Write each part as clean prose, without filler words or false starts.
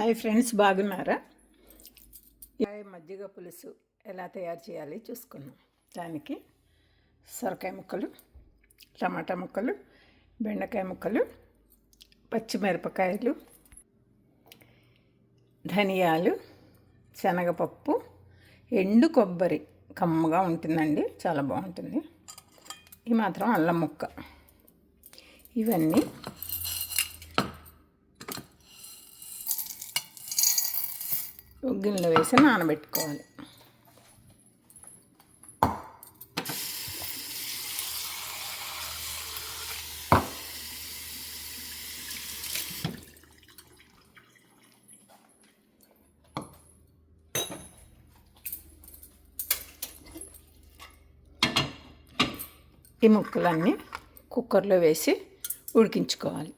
Hi friends, బాగున్నారా? మజ్జిగ పులుసు ఎలా తయారు చేయాలి చూసుకుందాం. దానికి సొరకాయ ముక్కలు, టమాటా ముక్కలు, బెండకాయ ముక్కలు, పచ్చిమిరపకాయలు, ధనియాలు, శనగపప్పు, ఎండు కొబ్బరి కమ్మగా ఉంటుందండి, చాలా బాగుంటుంది. ఈ మాత్రం అల్లం ముక్క, ఇవన్నీ గిన్నెలో వేసి నానబెట్టుకోవాలి. ఈ ముక్కలన్నీ కుక్కర్లో వేసి ఉడికించుకోవాలి.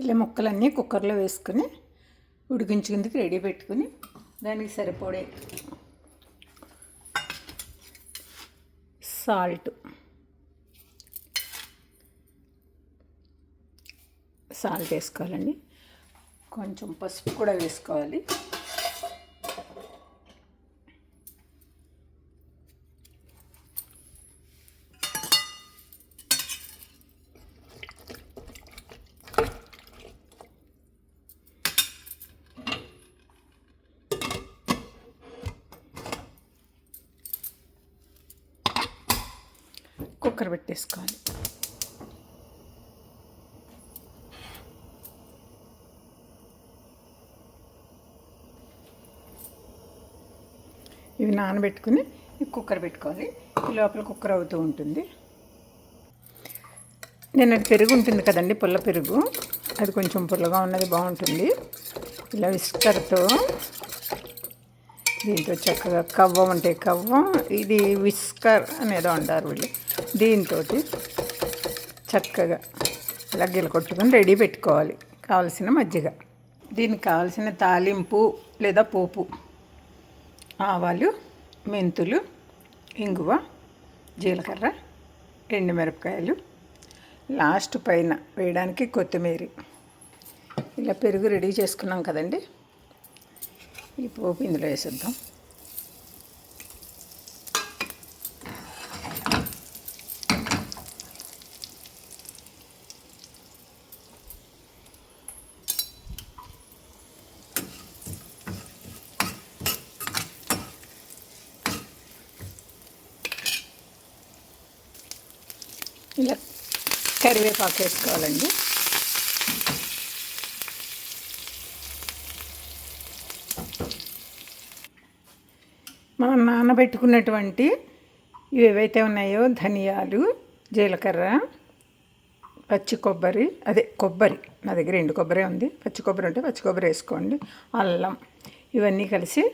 ఇలా ముక్కలన్నీ కుక్కర్లో వేసుకుని ఉడికించుకుందుకు రెడీ పెట్టుకుని దానికి సరిపడే సాల్ట్ వేసుకోవాలండి. కొంచెం పసుపు కూడా వేసుకోవాలి. కుక్కర్ పెట్టేసుకోవాలి. ఇవి నానబెట్టుకుని కుక్కర్ పెట్టుకోవాలి. ఈ లోపల కుక్కర్ అవుతూ ఉంటుంది. నేను అది పెరుగు ఉంటుంది కదండి, పుల్ల పెరుగు, అది కొంచెం పుల్లగా ఉన్నది బాగుంటుంది. ఇలా విస్కర్తో దీంతో చక్కగా కవ్వం అంటే కవ్వం, ఇది విస్కర్ అనేదో అంటారు వీళ్ళు. దీంతో చక్కగా ఇలా గిలకొట్టుకొని రెడీ పెట్టుకోవాలి కావలసిన మజ్జిగ. దీనికి కావలసిన తాలింపు లేదా పోపు: ఆవాలు, మెంతులు, ఇంగువ, జీలకర్ర, ఎండుమిరపకాయలు, లాస్ట్ పైన వేయడానికి కొత్తిమీర. ఇలా పెరుగు రెడీ చేసుకున్నాం కదండి, ఈ పోపు ఇందులో వేసేద్దాం. ఇలా కరివేపాకు వేసుకోవాలండి. మనం నానబెట్టుకున్నటువంటి ఇవి ఏవైతే ఉన్నాయో, ధనియాలు, జీలకర్ర, పచ్చి కొబ్బరి, కొబ్బరి, నా దగ్గర ఎండు కొబ్బరి ఉంది, పచ్చి కొబ్బరి ఉంటే పచ్చి కొబ్బరి వేసుకోండి, అల్లం, ఇవన్నీ కలిసి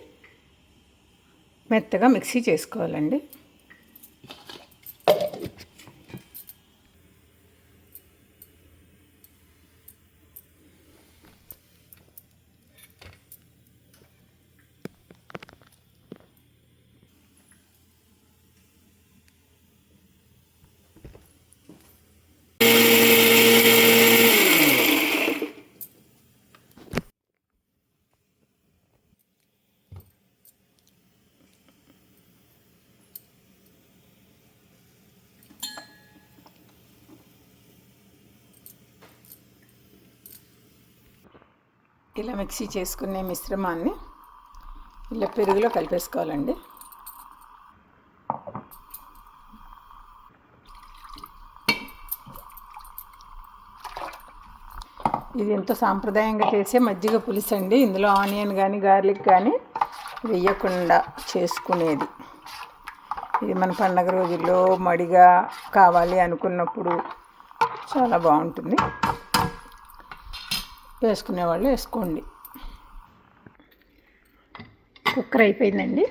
మెత్తగా మిక్సీ చేసుకోవాలండి. ఇలా మిక్సీ చేసుకునే మిశ్రమాన్ని ఇలా పెరుగులో కలిపేసుకోవాలండి. ఇది ఎంతో సాంప్రదాయంగా చేసే మజ్జిగ పులుసు అండి. ఇందులో ఆనియన్ కానీ గార్లిక్ కానీ వేయకుండా చేసుకునేది. ఇది మన పండగ రోజుల్లో మడిగా కావాలి అనుకున్నప్పుడు చాలా బాగుంటుంది. వేసుకునేవాళ్ళు వేసుకోండి. కుక్కర్ అయిపోయిందండి.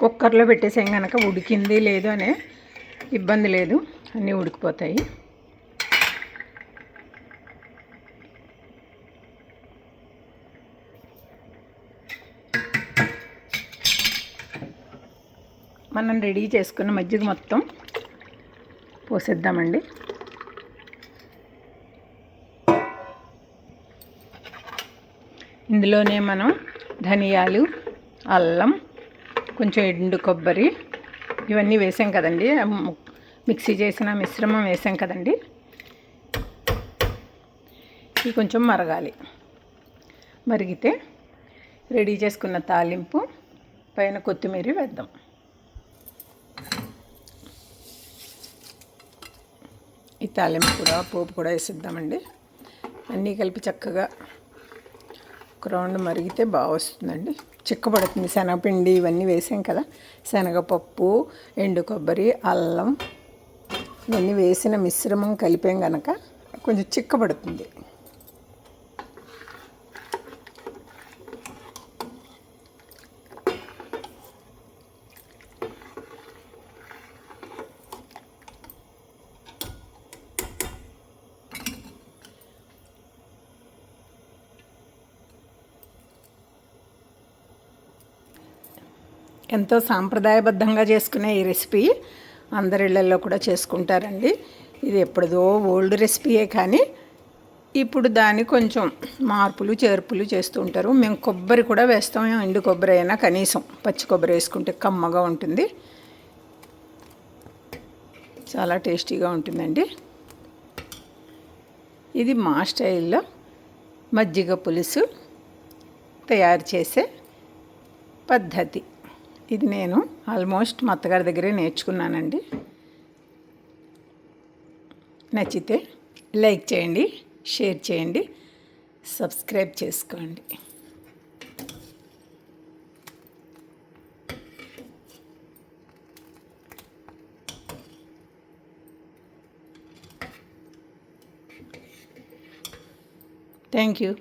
కుక్కర్లో పెట్టేసాం కనుక ఉడికింది లేదు అనే ఇబ్బంది లేదు, అన్నీ ఉడికిపోతాయి. మనం రెడీ చేసుకున్న మజ్జిగ మొత్తం పోసేద్దామండి. ఇందులోనే మనం ధనియాలు, అల్లం, కొంచెం ఎండు కొబ్బరి ఇవన్నీ వేసాం కదండి, మిక్సీ చేసిన మిశ్రమం వేసాం కదండి. ఇవి కొంచెం మరగాలి. మరిగితే రెడీ చేసుకున్న తాలింపు పైన కొత్తిమీర వేద్దాం. ఈ తాలింపు కూడా పోపు కూడా వేసిద్దామండి. అన్నీ కలిపి చక్కగా ఒక రౌండ్ మరిగితే బాగా వస్తుందండి, చిక్కబడుతుంది. శనగపిండి ఇవన్నీ వేసాం కదా, శనగపప్పు, ఎండు కొబ్బరి, అల్లం ఇవన్నీ వేసిన మిశ్రమం కలిపాం కనుక కొంచెం చిక్కబడుతుంది. ఎంతో సాంప్రదాయబద్ధంగా చేసుకునే ఈ రెసిపీ అందరి ఇళ్ళల్లో కూడా చేసుకుంటారండి. ఇది ఎప్పుడుదో ఓల్డ్ రెసిపీయే, కానీ ఇప్పుడు దాన్ని కొంచెం మార్పులు చేర్పులు చేస్తూ ఉంటారు. మేము కొబ్బరి కూడా వేస్తాం, ఎండు కొబ్బరి అయినా కనీసం పచ్చి కొబ్బరి వేసుకుంటే కమ్మగా ఉంటుంది, చాలా టేస్టీగా ఉంటుందండి. ఇది మా స్టైల్లో మజ్జిగ పులుసు తయారు చేసే పద్ధతి. ఇది నేను ఆల్మోస్ట్ మా అత్తగారి దగ్గరే నేర్చుకున్నానండి. నచ్చితే లైక్ చేయండి, షేర్ చేయండి, సబ్స్క్రైబ్ చేసుకోండి. Thank you.